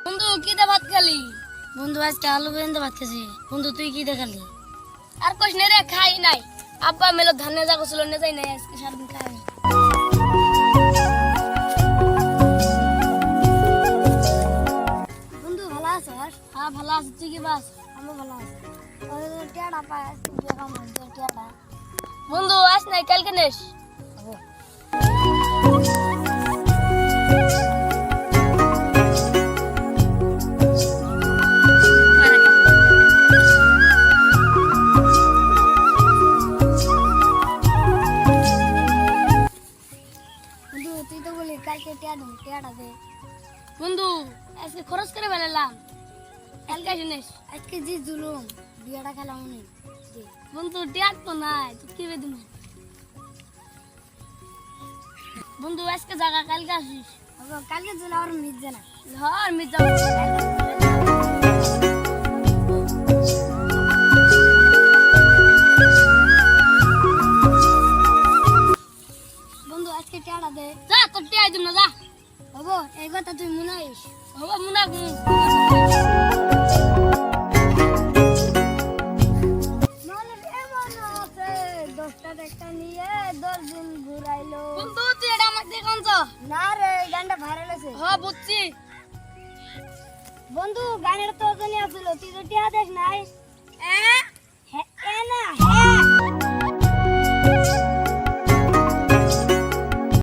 বন্ধু কি দে ভাত খালি? বন্ধু আজকে আলু বেঁধে ভাত খেয়েছি। বন্ধু তুই কি দেখালি? আর কইস নে রে, খাই নাই। আব্বা মেলো ধানে যা গোসল নে যাই নাই, আজকে সারাদিন খাই নাই। বন্ধু ভালো আছো? হ্যাঁ ভালো আছি, তুই কি বাস? আমি ভালো আছি। টিয়াটা পায় বেকাম টিয়াটা বন্ধু আস নাই, কালকে নেস। বন্ধু তুই তো বলি কালকে টিয়াটা দে। বন্ধু আজকে খরচ করে ফেলাম, কালকে আসি নেস। আজকে যে জুলুম বিয়েটা খেলাম উনি দে। বন্ধু টিয়ার তো নাই, তুই কি বেদিন? বন্ধু আজকে জায়গা, কালকে আসিস। কালকে জুলে আর মিটছে না। ধর মিট যাবো। বন্ধু আজকে টিয়াটা দে। যা তোর টিয়াই দিম না, যা। হবো এই কথা তুই মনে হইস। হবো মুনা একটা নিয়ে 10 দিন ঘুরাইলো। বন্ধু তুই এটা আমাকে দিয়ে কাঁদছ? না রে গানটা ভাইরাল আছে। হ্যাঁ বুঝছি। বন্ধু গানের তো জন্য আসলো, তুই তো টিয়া দেখ নাই।